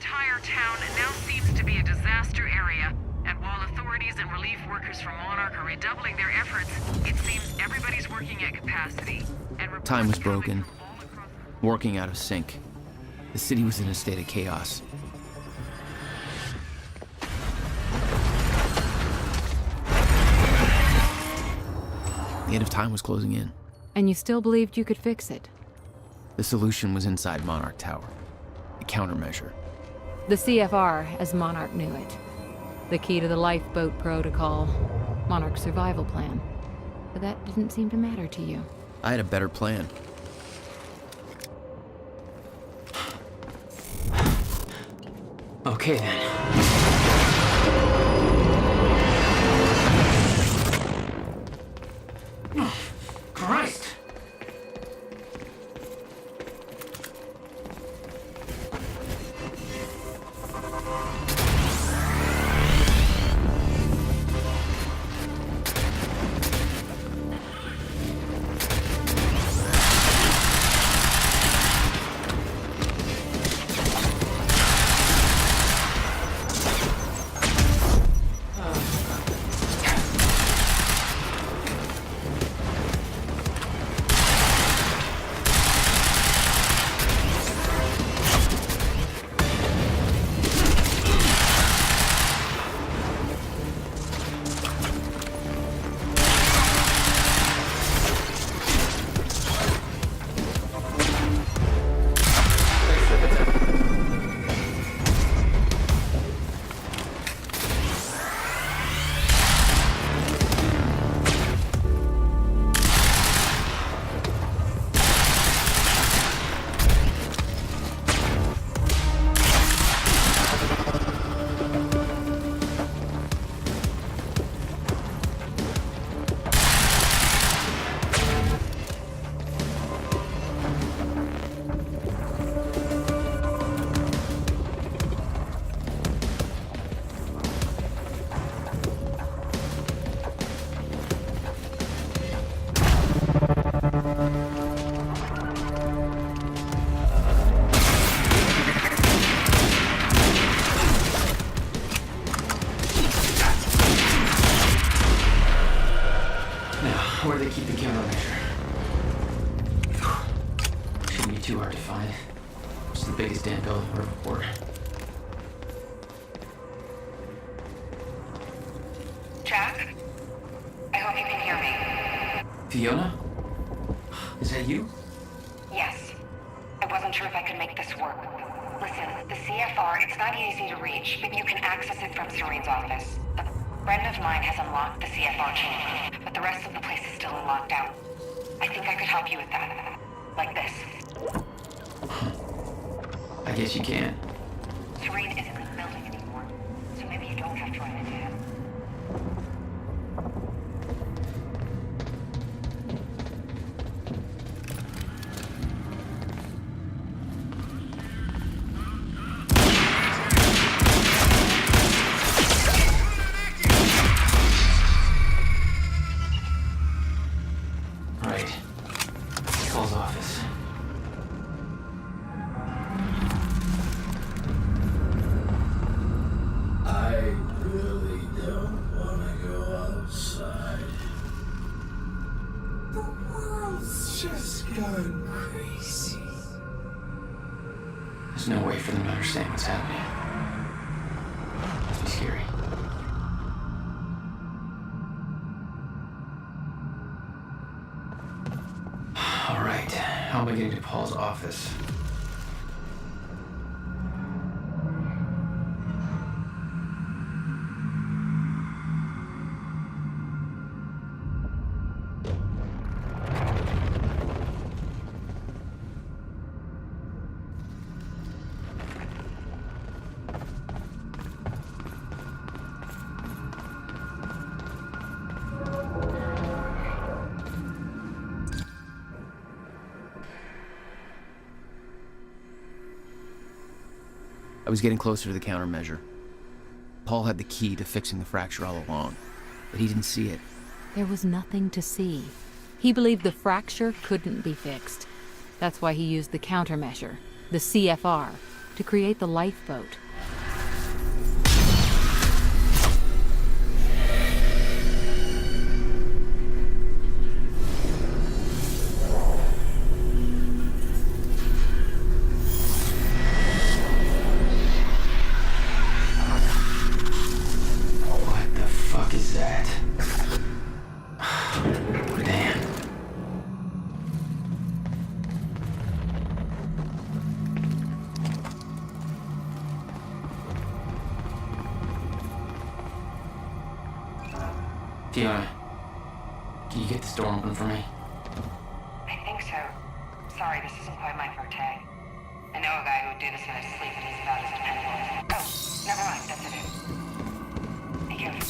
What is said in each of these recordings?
entire town now seems to be a disaster area, and while authorities and relief workers from Monarch are redoubling their efforts, it seems everybody's working at capacity. And Time was reports coming broken. from all across Working out of sync. The city was in a state of chaos. The end of time was closing in. And you still believed you could fix it? The solution was inside Monarch Tower. A countermeasure. The CFR, as Monarch knew it. The key to the lifeboat protocol. Monarch's survival plan. But that didn't seem to matter to you. I had a better plan. Okay then. Christ! Where do they keep the countermeasure? Shouldn't be too hard to find. It's the biggest damn building in Riverport. Jack? I hope you can hear me. Fiona? Is that you? Yes. I wasn't sure if I could make this work. Listen, the CFR, it's not easy to reach, but you can access it from Serene's office. A friend of mine has unlocked the CFR chamber, but the rest of the place is still in lockdown. I think I could help you with that. Like this. I guess you can. Serene isn't in the building anymore, so maybe you don't have to run into him. Right. Paul's office. I really don't want to go outside. The world's just gone crazy. There's no way for them to understand what's happening. Must be scary. All right. How am I getting to Paul's office? I was getting closer to the countermeasure. Paul had the key to fixing the fracture all along, but he didn't see it. There was nothing to see. He believed the fracture couldn't be fixed. That's why he used the countermeasure, the CFR. to create the lifeboat. What the fuck is that? Damn. Fiona, can you get this door open for me? I think so. Sorry, this isn't quite my forte. I know a guy who would do this in his sleep, and he's about as dependable as... Oh, never mind, that's it. Be careful.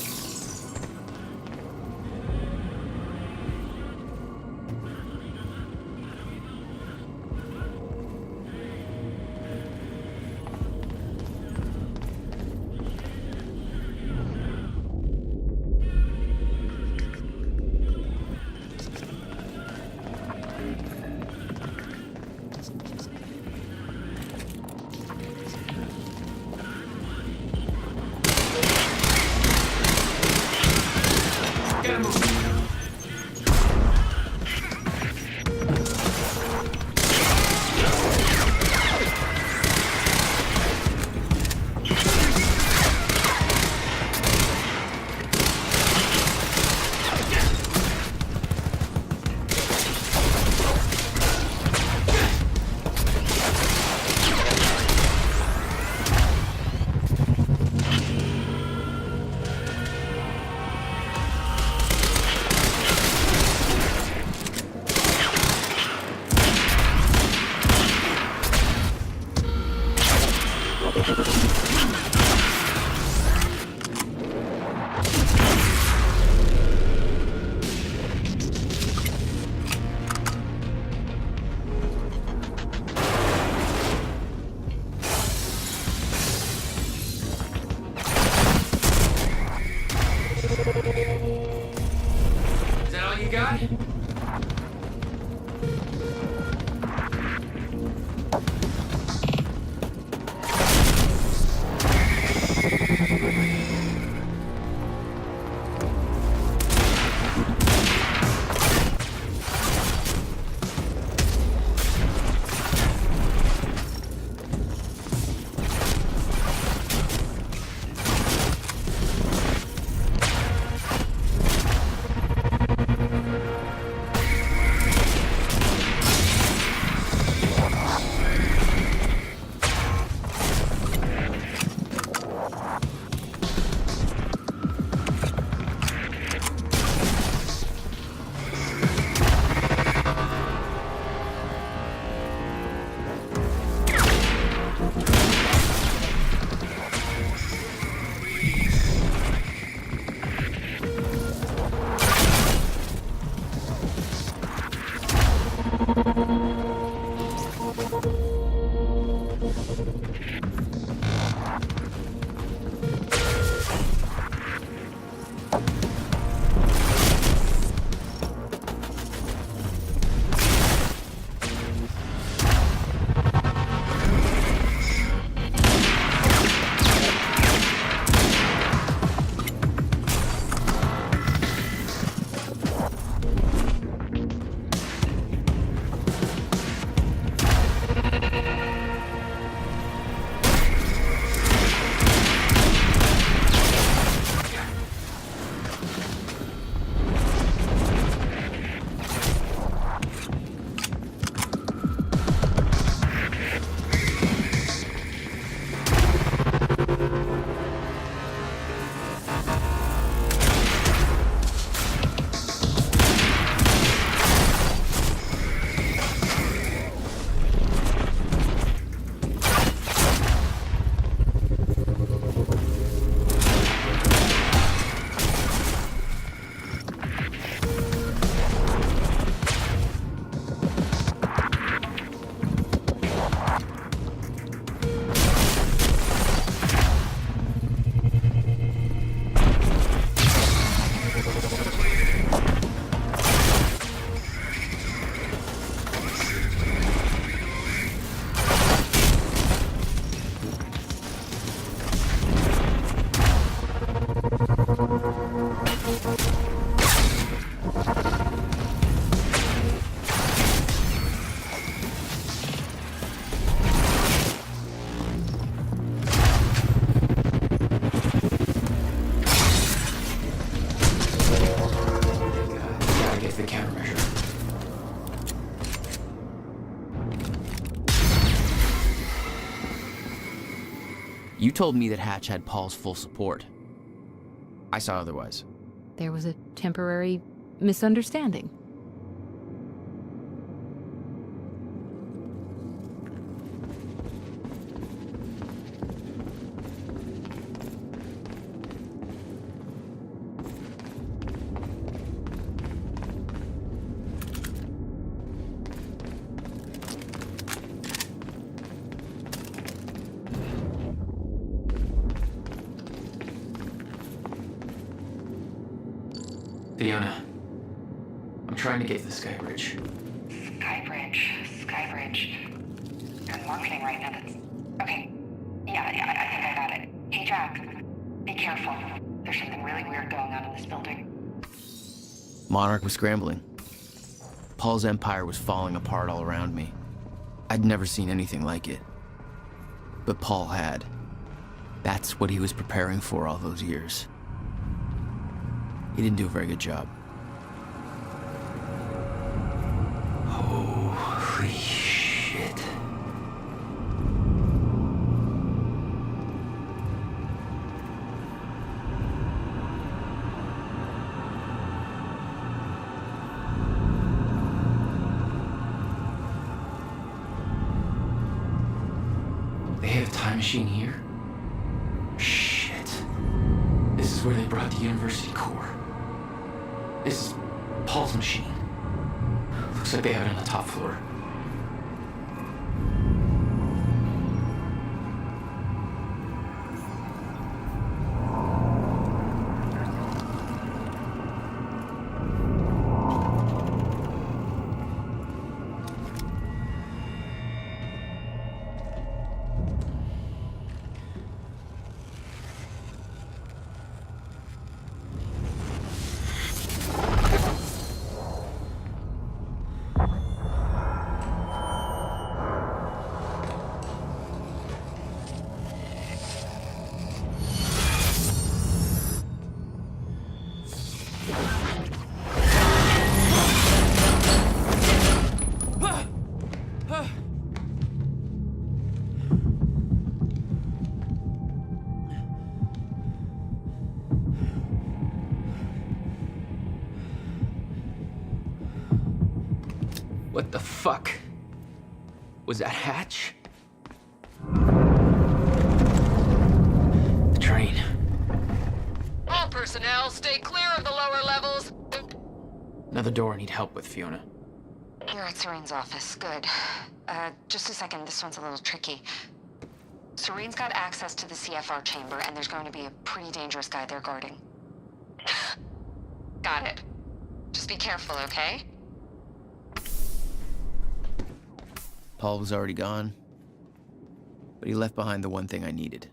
Is that all you got? get to the countermeasure. You told me that Hatch had Paul's full support. I saw otherwise. There was a temporary misunderstanding. Fiona, I'm trying to get to the Skybridge. Skybridge. You're in marketing right now. That's okay. Yeah, I think I got it. Hey, Jack, be careful. There's something really weird going on in this building. Monarch was scrambling. Paul's empire was falling apart all around me. I'd never seen anything like it. But Paul had. That's what he was preparing for all those years. He didn't do a very good job. Holy shit. They have a time machine here? Shit. This is where they brought the University core. This is Paul's machine. Looks like they have it on the top floor. What the fuck? Was that Hatch? The train. All personnel, stay clear of the lower levels. Another door I need help with, Fiona. You're at Serene's office. Good. Just a second. This one's a little tricky. Serene's got access to the CFR chamber, and there's going to be a pretty dangerous guy there guarding. Got it. Just be careful, okay? Paul was already gone, but he left behind the one thing I needed.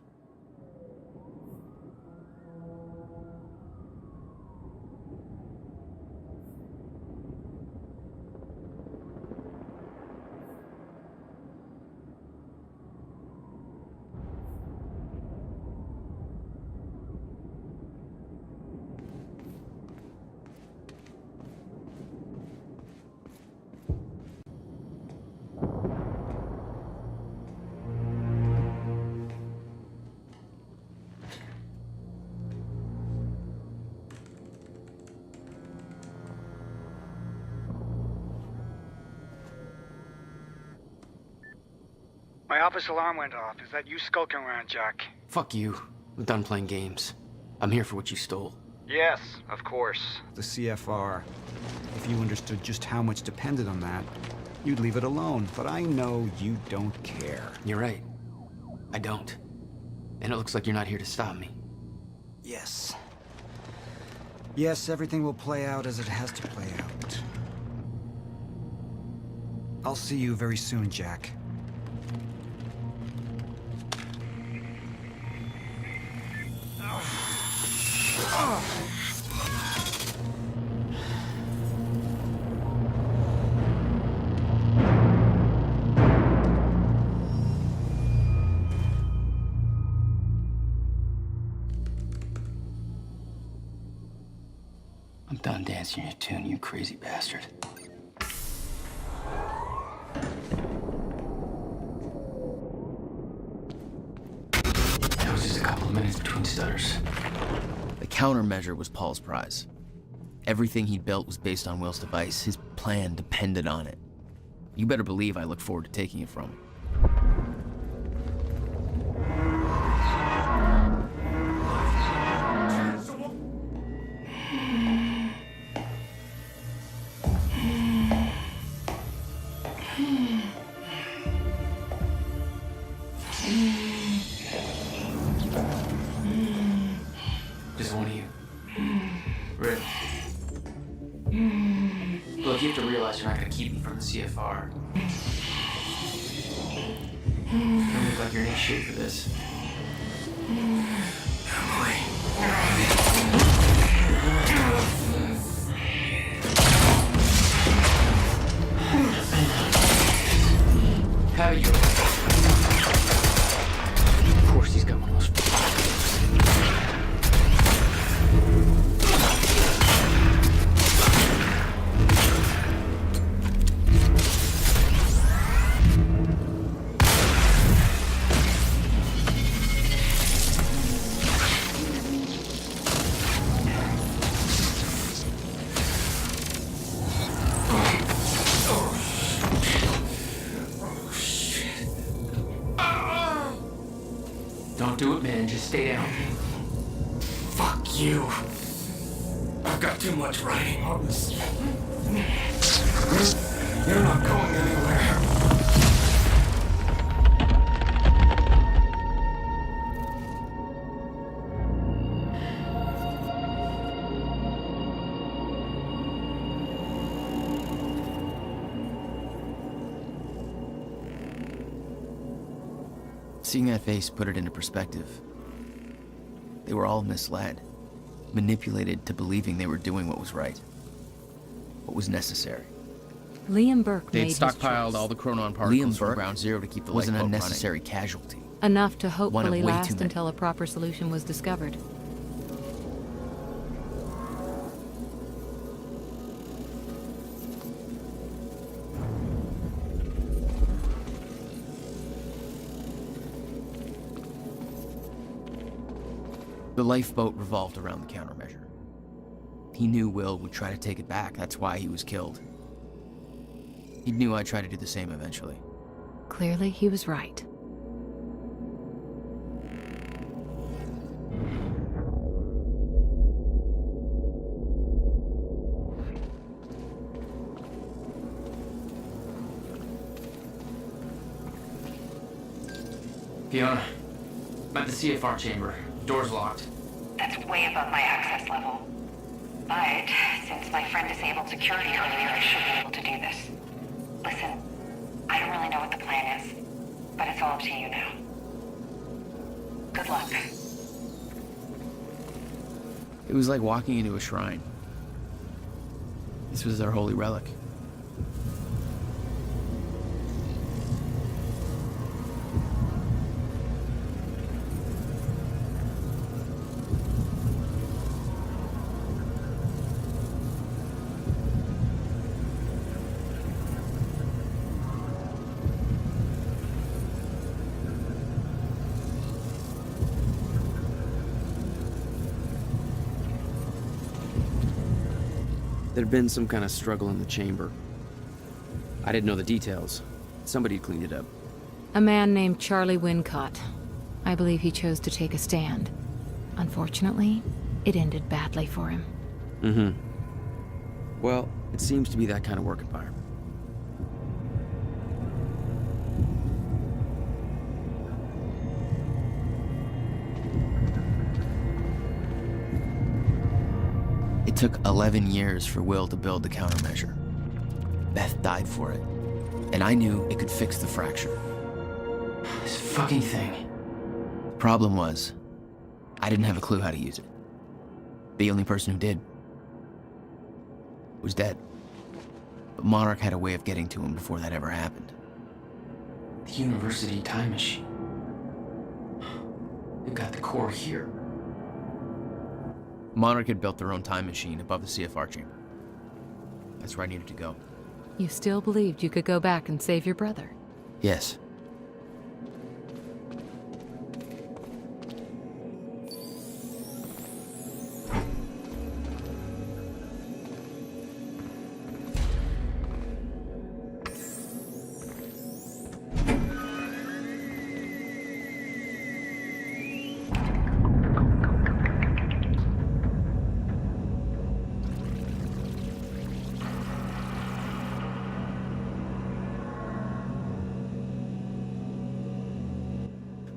My office alarm went off. Is that you skulking around, Jack? Fuck you. I'm done playing games. I'm here for what you stole. Yes, of course. The CFR. If you understood just how much depended on that, you'd leave it alone. But I know you don't care. You're right. I don't. And it looks like you're not here to stop me. Yes. Yes, everything will play out as it has to play out. I'll see you very soon, Jack. I'm done, Dan. dancing your tune, you crazy bastard. That was just a couple of minutes between stutters. The countermeasure was Paul's prize. Everything he'd built was based on Will's device. His plan depended on it. You better believe I look forward to taking it from him. Just one of you. Really? Look, you have to realize you're not gonna keep me from the CFR. You look like you're in shape for this. Have it your way. Of course he's got one of those. Don't do it, man. Just stay down. Fuck you. I've got too much writing on this. You're not going anywhere. Seeing that face put it into perspective. They were all misled, manipulated to believing they were doing what was right, what was necessary. Liam Burke They'd made his stockpiled choice. all the chronon particles from Ground Zero to keep the lifeboat running. Was an unnecessary casualty. Enough to One of hopefully way too last many. until a proper solution was discovered. The lifeboat revolved around the countermeasure. He knew Will would try to take it back. That's why he was killed. He knew I'd try to do the same eventually. Clearly, he was right. Fiona, I'm at the CFR chamber. Door's locked. That's way above my access level. But since my friend disabled security earlier, I should be able to do this. Listen, I don't really know what the plan is, but it's all up to you now. Good luck. It was like walking into a shrine. This was their holy relic. There'd been some kind of struggle in the chamber. I didn't know the details. Somebody cleaned it up. A man named Charlie Wincott. I believe he chose to take a stand. Unfortunately, it ended badly for him. Mm-hmm. Well, it seems to be that kind of work environment. It took 11 years for Will to build the countermeasure. Beth died for it, and I knew it could fix the fracture. This fucking thing. The problem was, I didn't have a clue how to use it. The only person who did was dead. But Monarch had a way of getting to him before that ever happened. The University time machine. They've got the core here. Monarch had built their own time machine above the CFR chamber. That's where I needed to go. You still believed you could go back and save your brother? Yes.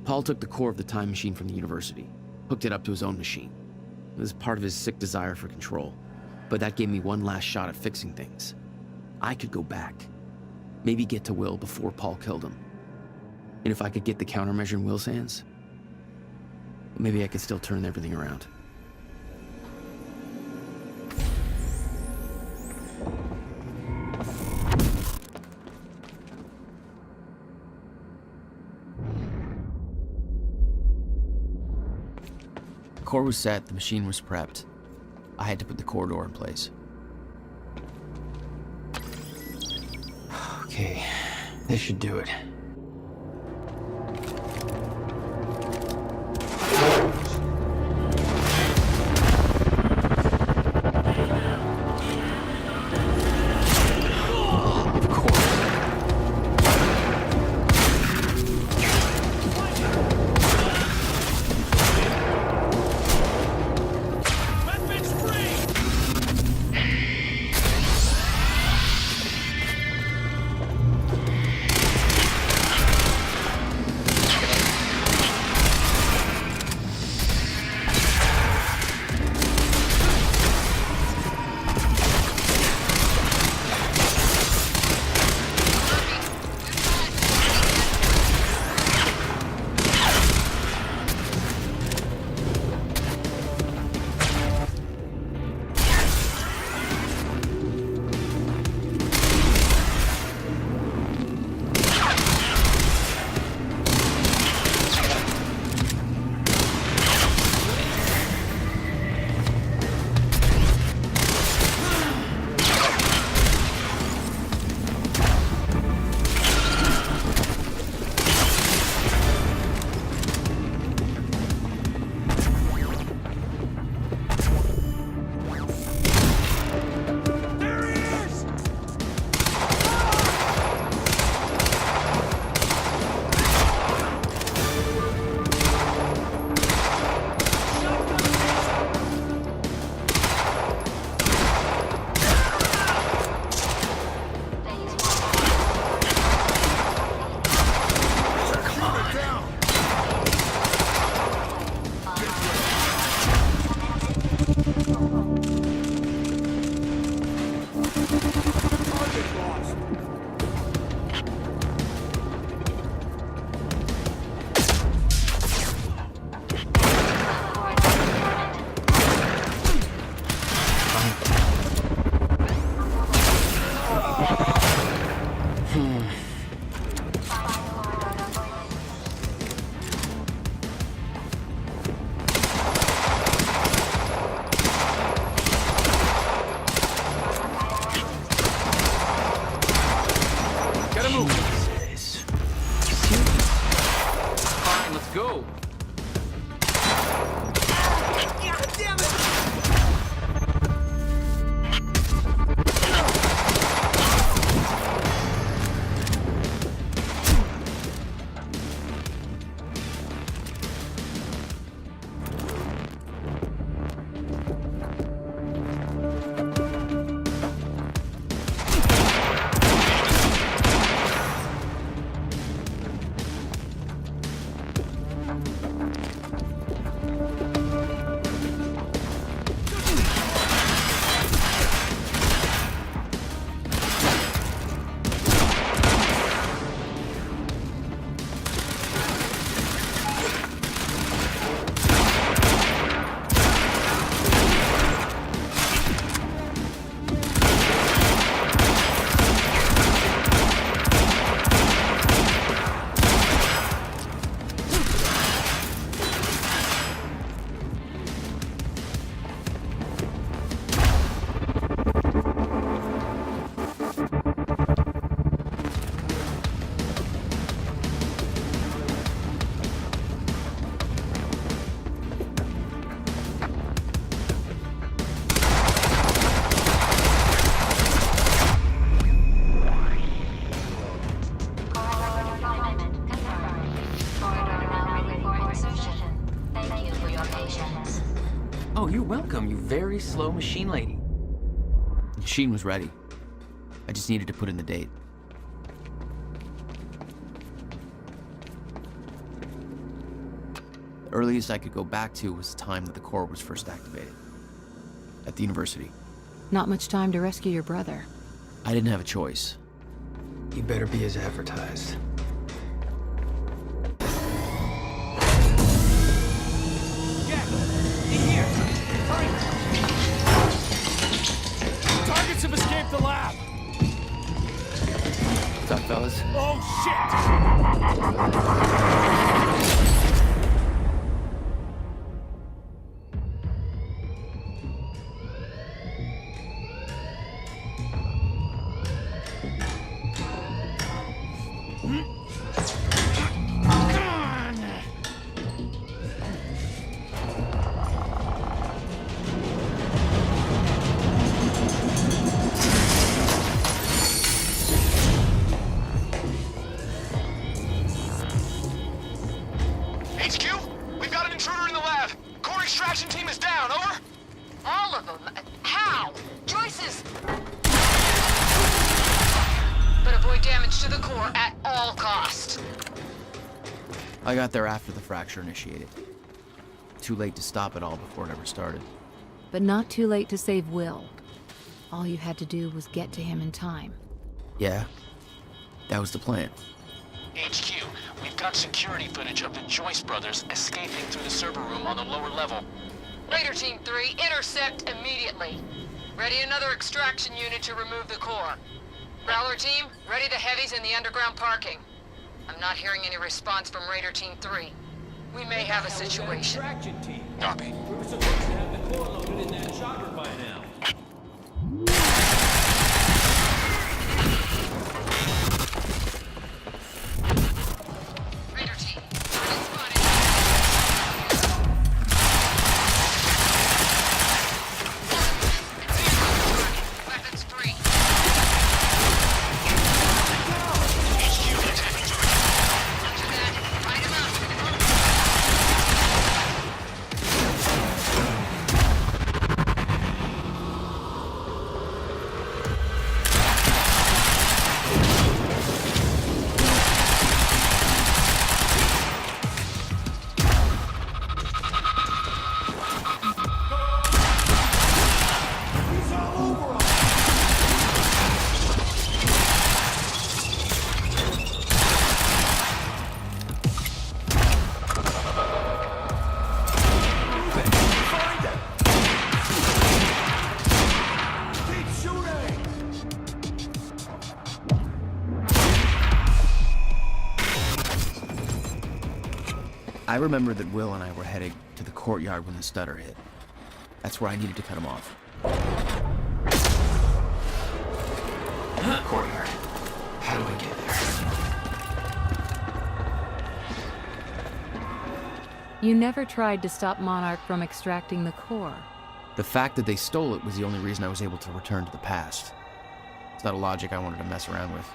Paul took the core of the time machine from the university, hooked it up to his own machine. It was part of his sick desire for control, but that gave me one last shot at fixing things. I could go back, maybe get to Will before Paul killed him. And if I could get the countermeasure in Will's hands, maybe I could still turn everything around. The core was set, the machine was prepped. I had to put the core door in place. Okay, this should do it. machine lady? The machine was ready. I just needed to put in the date. The earliest I could go back to was the time that the core was first activated. At the university. Not much time to rescue your brother. I didn't have a choice. You better be as advertised. Targets have escaped the lab! What's up, fellas? Oh, HQ? We've got an intruder in the lab. Core extraction team is down, over? All of them? How? Joyce's... But avoid damage to the core at all costs. I got there after the fracture initiated. Too late to stop it all before it ever started. But not too late to save Will. All you had to do was get to him in time. Yeah, that was the plan. HQ, we've got security footage of the Joyce brothers escaping through the server room on the lower level. Raider Team 3, intercept immediately. Ready another extraction unit to remove the core. Prowler Team, ready the heavies in the underground parking. I'm not hearing any response from Raider Team 3. We may have a situation. Copy. We were supposed to have the core loaded in that chopper by now. Raider Team, target spotted. Weapons free. HQ, attacking target. After that, light him up. I remember that Will and I were heading to the courtyard when the stutter hit. That's where I needed to cut him off. Courtyard. How do I get there? You never tried to stop Monarch from extracting the core. The fact that they stole it was the only reason I was able to return to the past. It's not a logic I wanted to mess around with.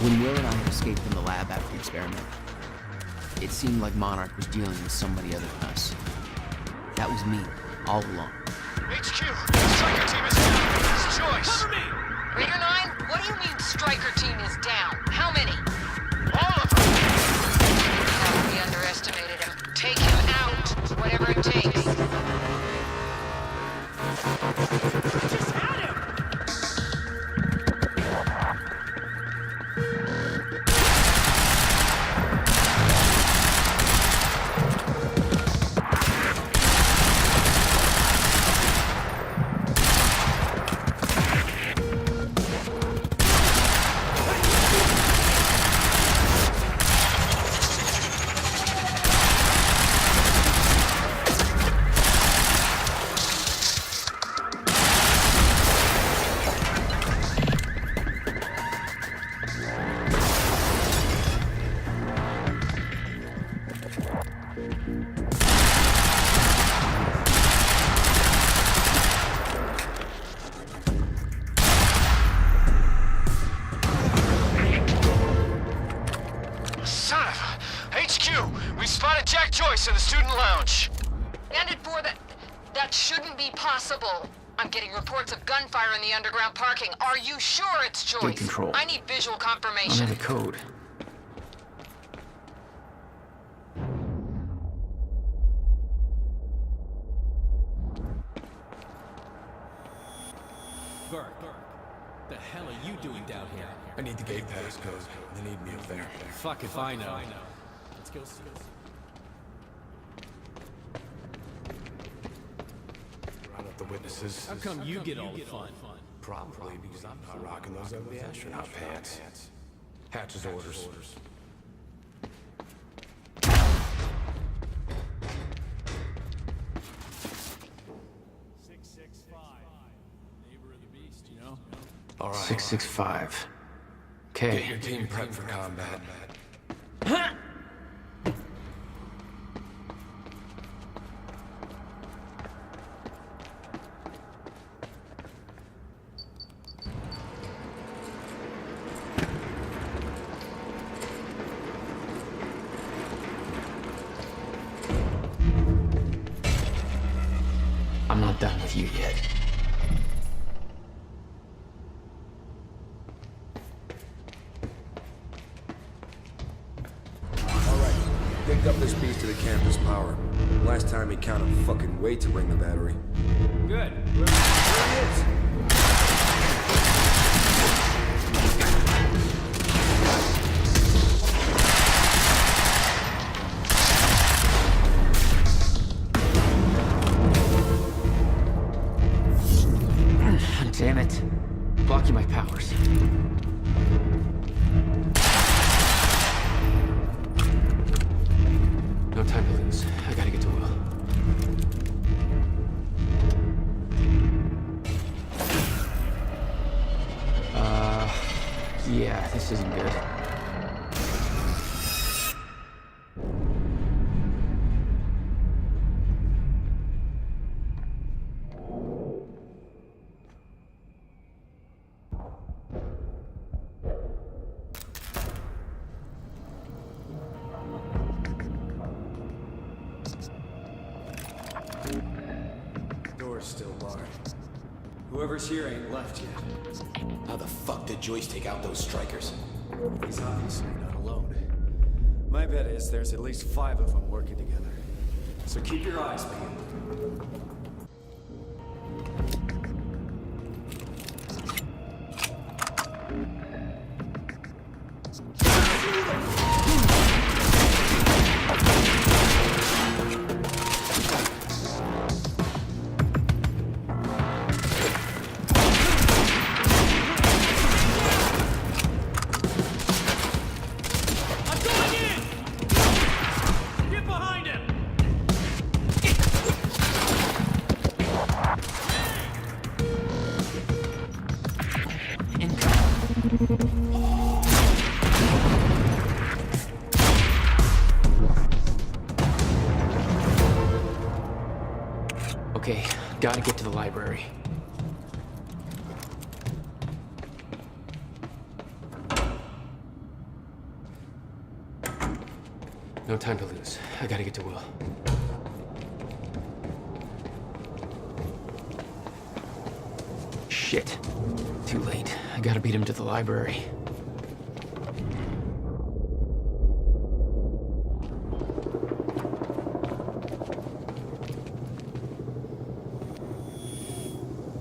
When Will and I had escaped from the lab after the experiment, it seemed like Monarch was dealing with somebody other than us. That was me, all along. HQ, the Striker team is down. It's Joyce. Cover me! Raider 9, what do you mean Striker team is down? How many? All of them! We underestimated him. Take him out, whatever it takes. Just had him! In the student lounge. Bandit 4, that shouldn't be possible. I'm getting reports of gunfire in the underground parking. Are you sure it's Joyce? Gate control. I need visual I confirmation. don't have a code. Burke, the hell are you doing down here? I need the gate pass code. They need me up there. Fuck if I know. Let's go see. Round up the witnesses. How come you get all the fun? Probably because I'm not rocking those ugly astronaut pants. Hatch's orders. All right. 665. Get Okay. your team prepped for combat. I'm not done with you yet. Picked up this piece to the campus power. Last time he counted fucking way to ring the battery. Good. There he is! Damn it. Blocking my powers. No time to lose. I gotta get to Will. Yeah, this isn't good. Door's still locked. Whoever's here ain't left yet. How the fuck did Joyce take out those strikers? He's obviously not alone. My bet is there's at least 5 of them working together. So keep your eyes peeled. Okay, gotta get to the library. No time to lose. I gotta get to Will. Shit. Too late. I gotta beat him to the library.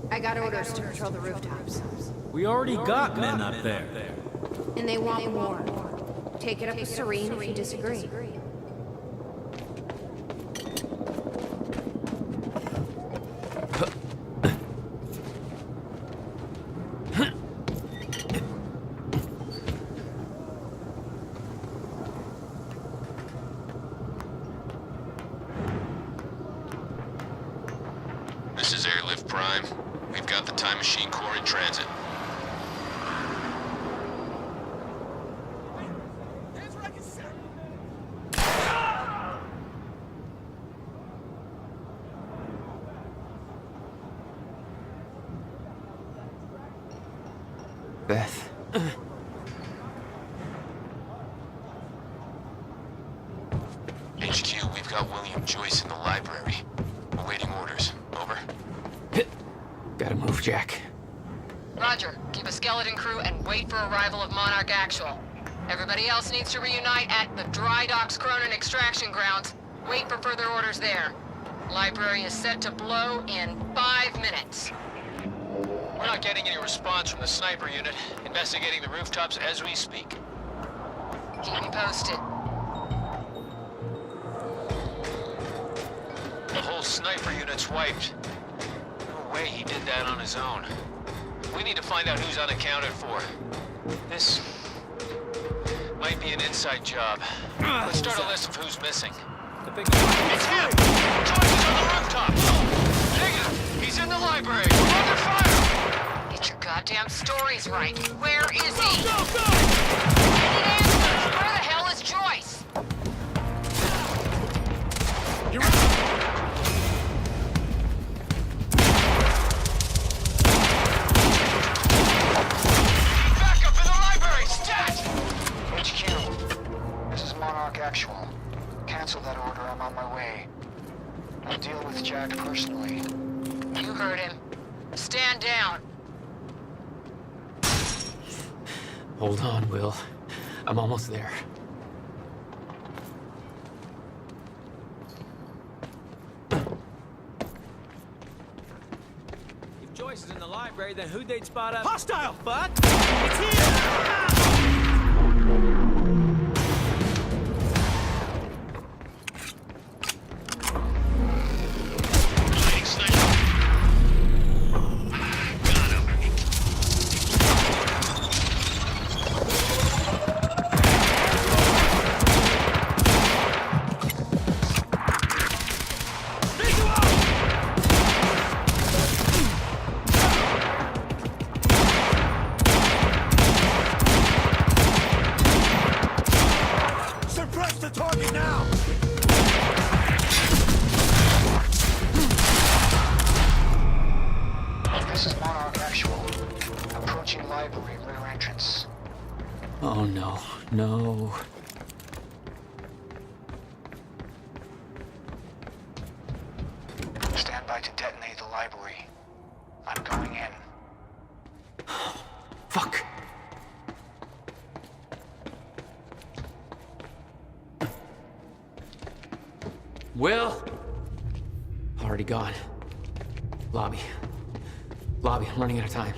I got orders to patrol the rooftops. We already got men up there. And they want more. Take it up with Serene if you disagree. This is Airlift Prime. We've got the Time Machine Corps in transit. Beth. HQ, we've got William Joyce in the library. Awaiting orders. Over. Gotta move, Jack. Roger. Keep a skeleton crew and wait for arrival of Monarch Actual. Everybody else needs to reunite at the Dry Docks Cronin extraction grounds. Wait for further orders there. Library is set to blow in 5 minutes. We're not getting any response from the sniper unit. Investigating the rooftops as we speak. Keep me posted. The whole sniper unit's wiped. No way he did that on his own. We need to find out who's unaccounted for. This might be an inside job. Let's start a list of who's missing. It's him! Joyce is on the rooftop! Negative! He's in the library! We're under fire! Get your goddamn stories right. Where is he? Go, go! I need answers! Where the hell is Joyce? You're right! Backup in the library! Stat! HQ, this is Monarch Actual. Cancel that order, I'm on my way. I'll deal with Jack personally. You heard him. Stand down. Hold on, Will. I'm almost there. If Joyce is in the library, then who'd they spot up? Hostile, fuck! It's here! Oh no, no. Stand by to detonate the library. I'm going in. Fuck. Will? Already gone. Lobby. Lobby, I'm running out of time.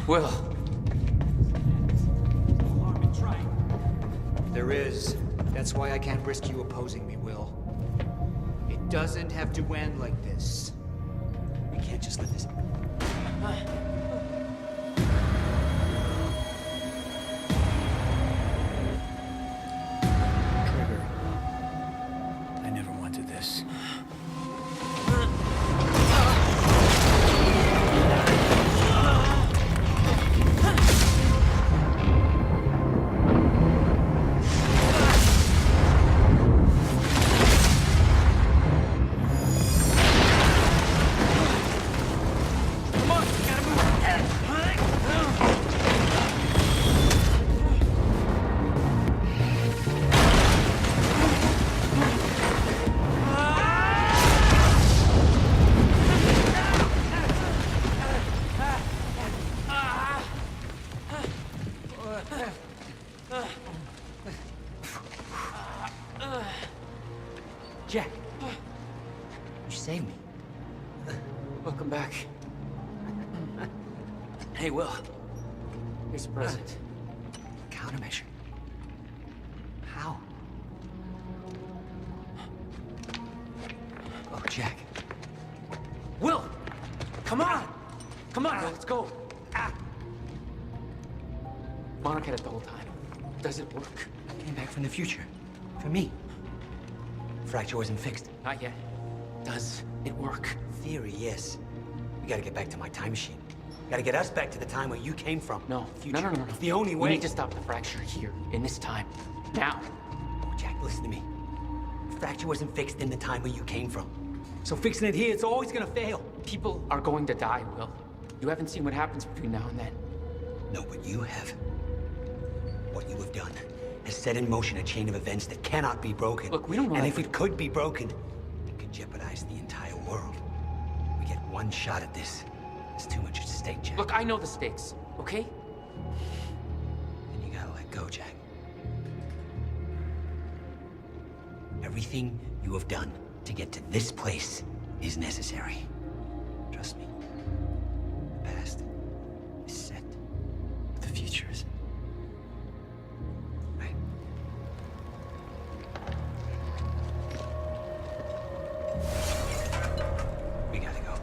Will. There is. That's why I can't risk you opposing me, Will. It doesn't have to end like this. We can't just let this... Trigger. I never wanted this. Jack! You saved me. Welcome back. Hey, Will. Here's a present. Countermeasure. How? Oh, Jack. Will! Come on! Come on, let's go. Monarch had it the whole time. Does it work? Came back from the future. For me. Fracture wasn't fixed. Not yet. Does it work? Theory, yes. We gotta get back to my time machine. Gotta get us back to the time where you came from. No. Future. No. It's the only way. We need to stop the fracture here, in this time. Now. Oh, Jack, listen to me. Fracture wasn't fixed in the time where you came from. So fixing it here, it's always gonna fail. People are going to die, Will. You haven't seen what happens between now and then. No, but you have. What you have done has set in motion a chain of events that cannot be broken. Look, we don't know. And if it could be broken, it could jeopardize the entire world. We get one shot at this. There's too much at stake, Jack. Look, I know the stakes, okay? And you gotta let go, Jack. Everything you have done to get to this place is necessary. Trust me. The past is set. The future is. Right. We gotta go.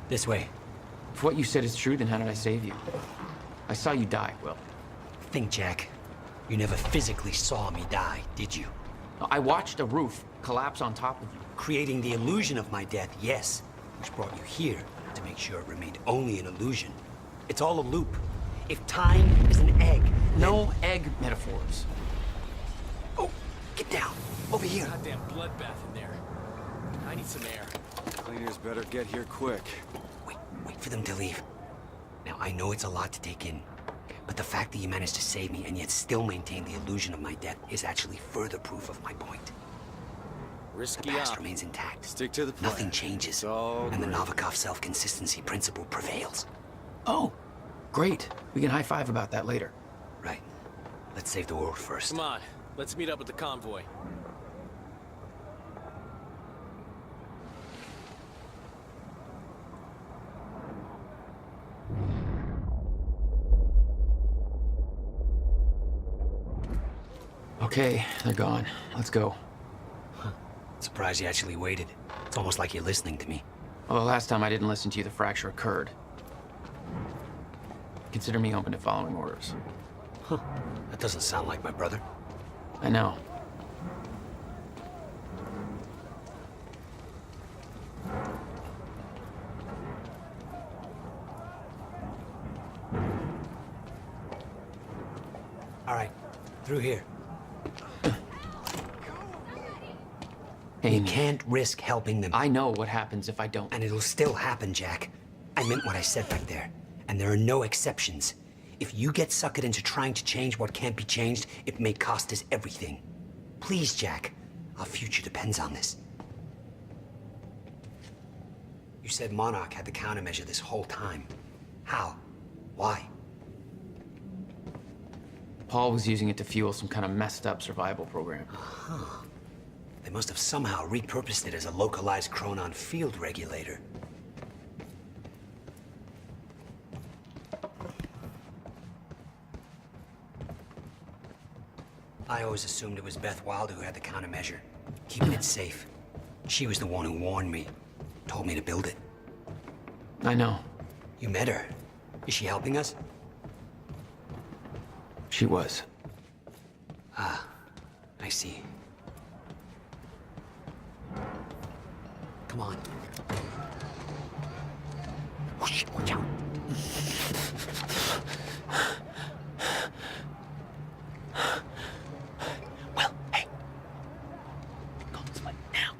This way. If what you said is true, then how did I save you? I saw you die, Will. Think, Jack. You never physically saw me die, did you? I watched a roof collapse on top of you. Creating the illusion of my death, yes. Which brought you here to make sure it remained only an illusion. It's all a loop. If time is an egg, no egg metaphors. Oh, get down. Over here. Goddamn bloodbath in there. I need some air. Cleaners better get here quick. Wait for them to leave. Now, I know it's a lot to take in, but the fact that you managed to save me and yet still maintain the illusion of my death is actually further proof of my point. Risky the past up. remains intact. Stick to the plan. Nothing changes, and the Novikov self-consistency principle prevails. Oh, great. We can high-five about that later. Right. Let's save the world first. Come on, let's meet up with the convoy. Okay, they're gone. Let's go. Surprised you actually waited. It's almost like you're listening to me. Well, the last time I didn't listen to you, the fracture occurred. Consider me open to following orders. Huh. That doesn't sound like my brother. I know. All right, through here. Amy. You can't risk helping them. I know what happens if I don't. And it'll still happen, Jack. I meant what I said back there. And there are no exceptions. If you get suckered into trying to change what can't be changed, it may cost us everything. Please, Jack. Our future depends on this. You said Monarch had the countermeasure this whole time. How? Why? Paul was using it to fuel some kind of messed up survival program. Huh. They must have somehow repurposed it as a localized Chronon field regulator. I always assumed it was Beth Wilder who had the countermeasure, keeping it safe. She was the one who warned me, told me to build it. I know. You met her. Is she helping us? She was. Ah, I see. Come on. Oh shit, watch out. Well, hey. Go this way, now.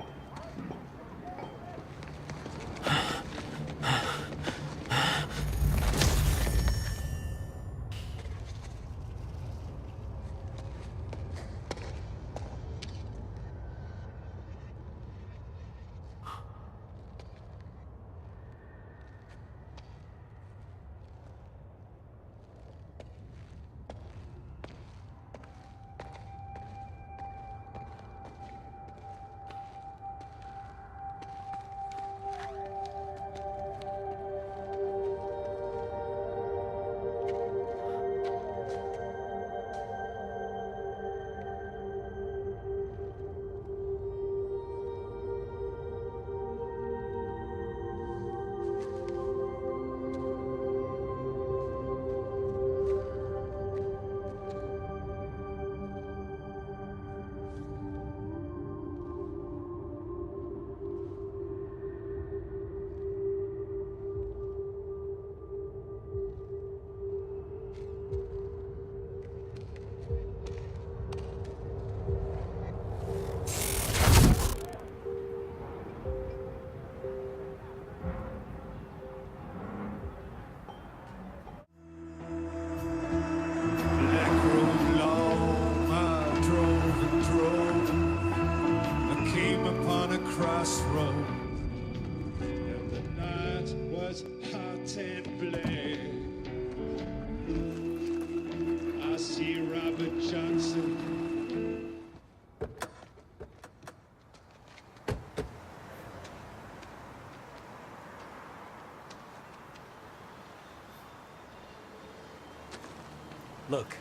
Look,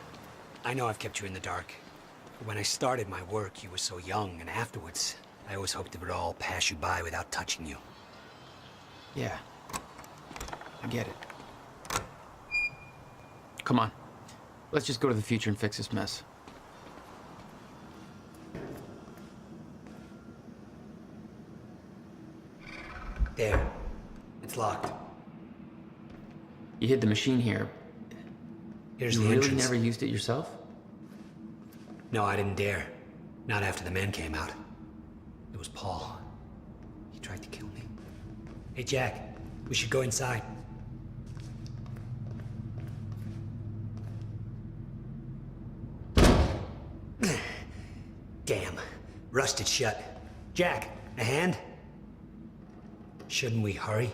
I know I've kept you in the dark. But when I started my work, you were so young, and afterwards, I always hoped it would all pass you by without touching you. Yeah. I get it. Come on. Let's just go to the future and fix this mess. There. It's locked. You hid the machine here. Here's you the really entrance. never used it yourself? No, I didn't dare. Not after the men came out. It was Paul. He tried to kill me. Hey, Jack. We should go inside. Damn. Rusted shut. Jack, a hand? Shouldn't we hurry?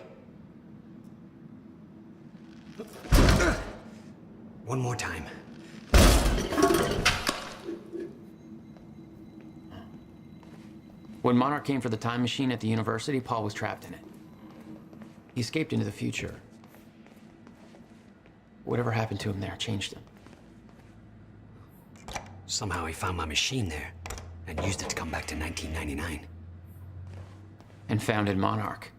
One more time. When Monarch came for the time machine at the university, Paul was trapped in it. He escaped into the future. Whatever happened to him there changed him. Somehow he found my machine there and used it to come back to 1999. And founded Monarch.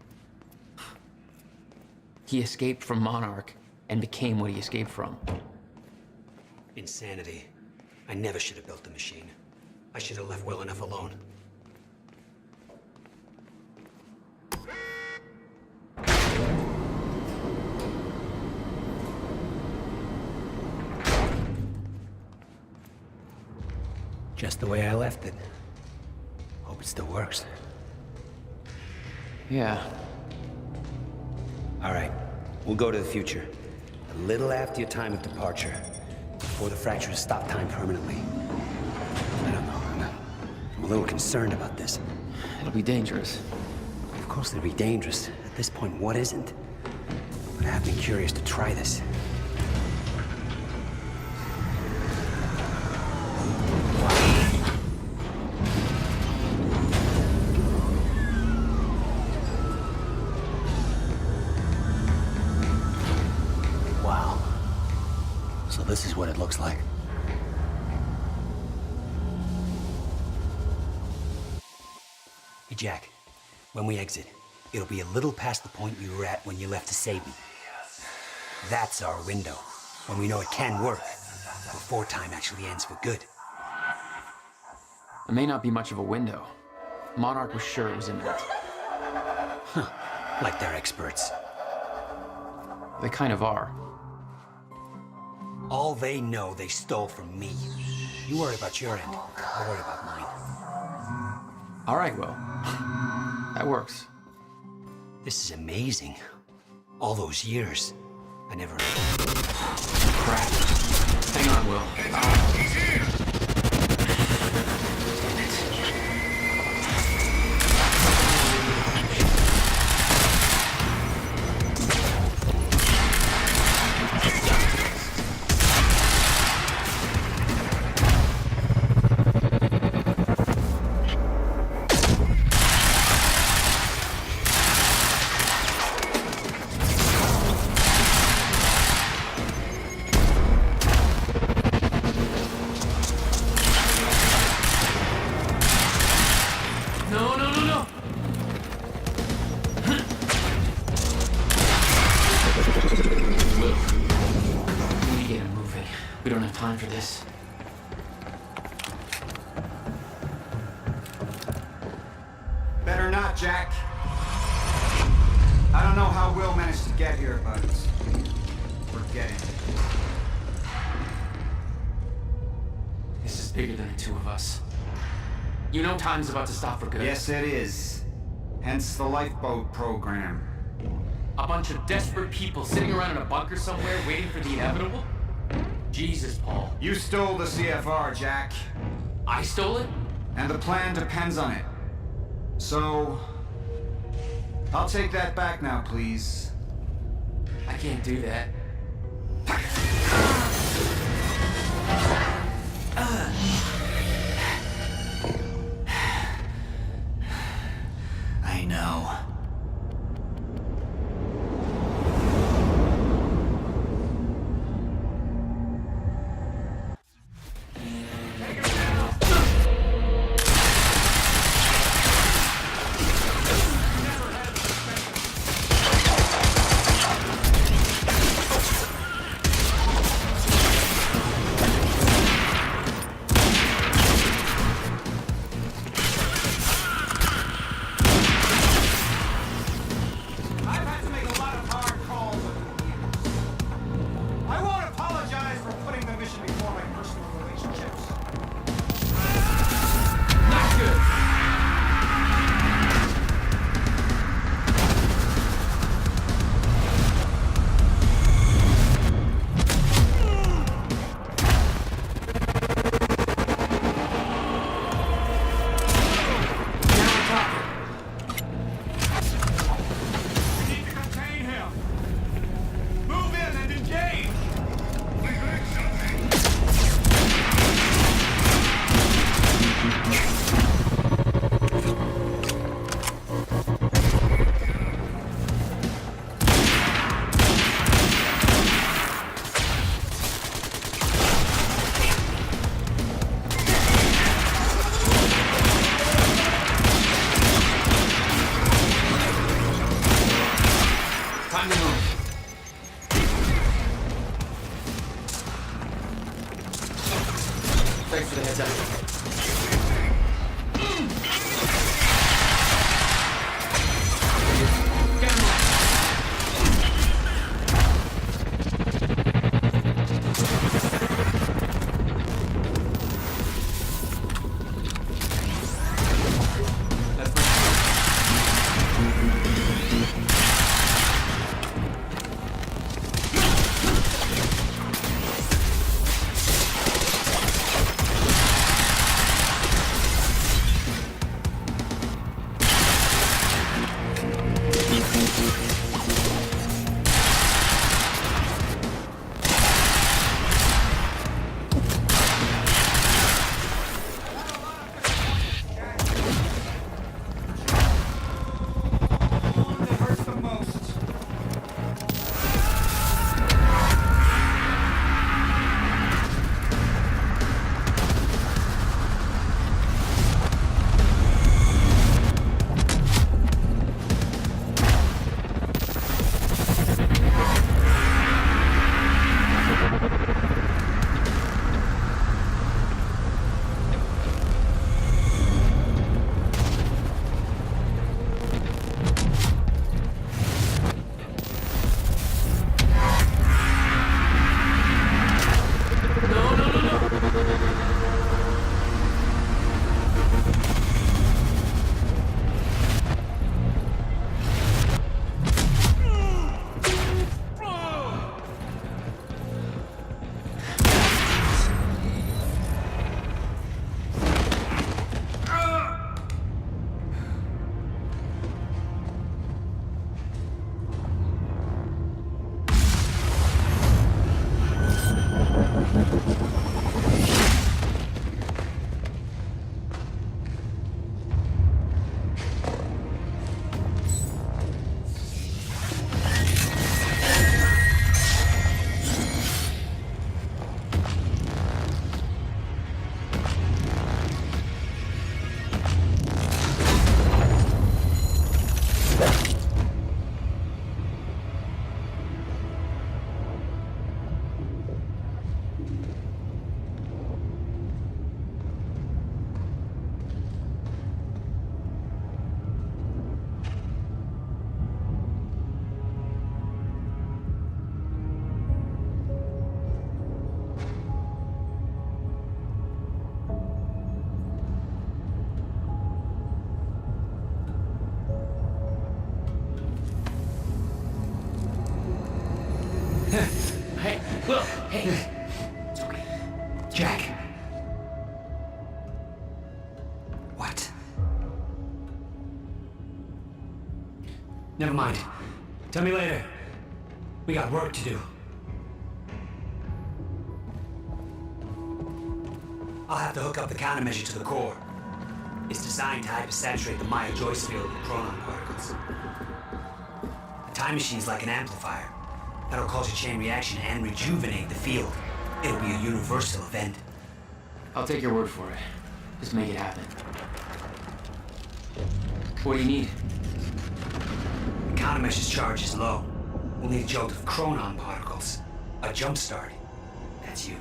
He escaped from Monarch and became what he escaped from. Insanity. I never should have built the machine. I should have left well enough alone. Just the way I left it. Hope it still works. Yeah. All right, we'll go to the future. A little after your time of departure. Before the fractures stop time permanently. I don't know, I'm a little concerned about this. It'll be dangerous. Of course it'll be dangerous. At this point, what isn't? But I have been curious to try this. Wow. So this is what it looks like. Hey, Jack. When we exit, it'll be a little past the point you were at when you left to save me. That's our window, when we know it can work, before time actually ends for good. It may not be much of a window. Monarch was sure it was imminent. Huh. Like they're experts. They kind of are. All they know they stole from me. You worry about your end, I'll worry about mine. All right, Will. That works. This is amazing. All those years, I never... Crap. Hang on, Will. He's here! We don't have time for this. Better not, Jack. I don't know how Will managed to get here, but we're getting it. This is bigger than the two of us. You know time's about to stop for good. Yes, it is. Hence the lifeboat program. A bunch of desperate people sitting around in a bunker somewhere waiting for the inevitable? Jesus, Paul. You stole the CFR, Jack. I stole it? And the plan depends on it. So... I'll take that back now, please. I can't do that. I know. Thanks for the heads up. Hey, look, hey. It's okay. Jack. What? Never mind. Tell me later. We got work to do. I'll have to hook up the countermeasure to the core. It's designed to hypersaturate the Maya-Joyce field with chronon particles. The time machine's like an amplifier. That'll cause a chain reaction and rejuvenate the field. It'll be a universal event. I'll take your word for it. Just make it happen. What do you need? The countermeasure's charge is low. We'll need a jolt of chronon particles. A jump start. That's you.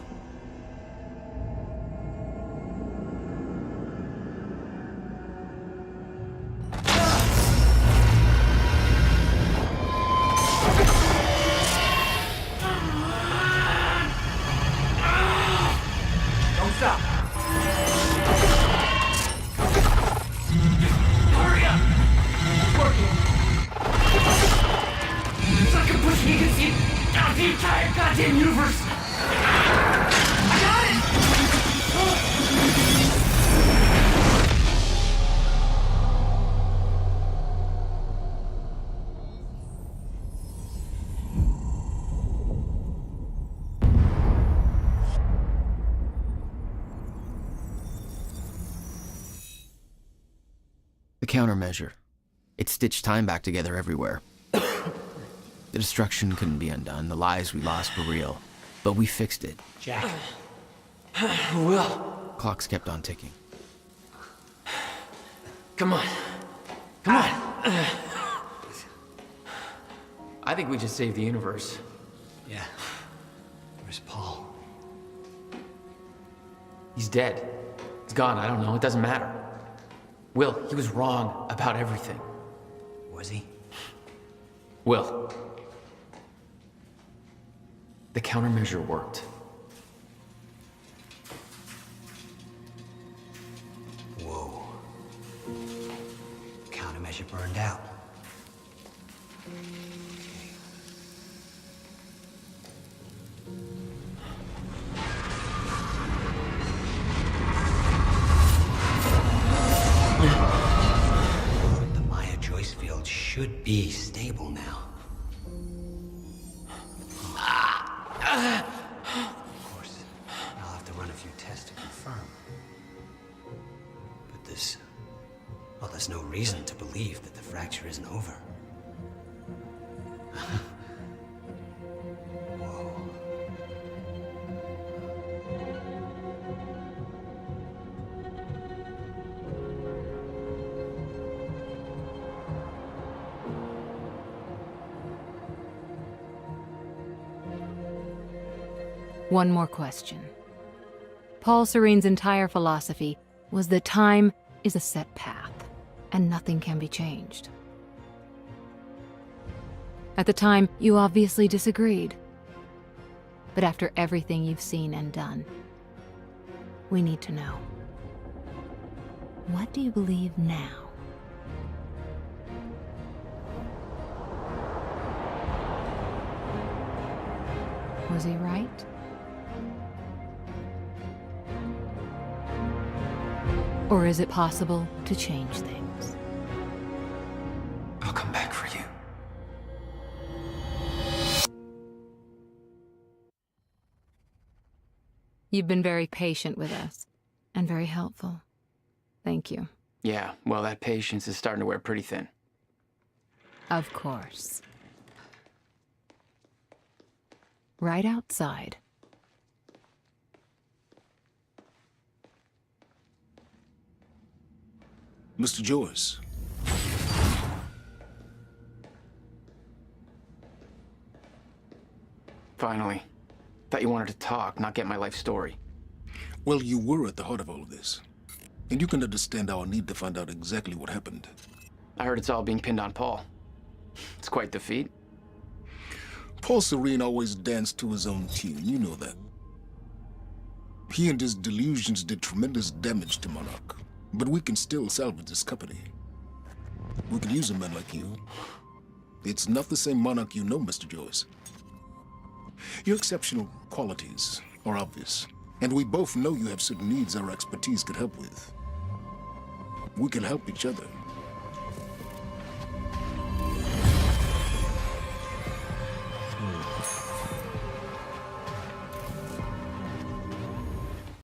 The countermeasure. It stitched time back together everywhere. The destruction couldn't be undone. The lives we lost were real. But we fixed it. Jack. Will. Clocks kept on ticking. Come on. Come on. I think we just saved the universe. Yeah. Where's Paul? He's dead. He's gone, I don't know, it doesn't matter. Will, he was wrong about everything. Was he? Will. The countermeasure worked. Whoa. Countermeasure burned out. The Maya Joyce field should be stable now. Of course, I'll have to run a few tests to confirm. But there's no reason to believe that the fracture isn't over. Whoa. One more question. Paul Serene's entire philosophy was that time is a set path, and nothing can be changed. At the time, you obviously disagreed. But after everything you've seen and done, we need to know. What do you believe now? Was he right? Or is it possible to change things? I'll come back for you. You've been very patient with us, and very helpful. Thank you. Yeah, well, that patience is starting to wear pretty thin. Of course. Right outside. Mr. Joyce. Finally. Thought you wanted to talk, not get my life story. Well, you were at the heart of all of this. And you can understand our need to find out exactly what happened. I heard it's all being pinned on Paul. It's quite the feat. Paul Serene always danced to his own tune, you know that. He and his delusions did tremendous damage to Monarch. But we can still salvage this company. We can use a man like you. It's not the same Monarch you know, Mr. Joyce. Your exceptional qualities are obvious, and we both know you have certain needs our expertise could help with. We can help each other.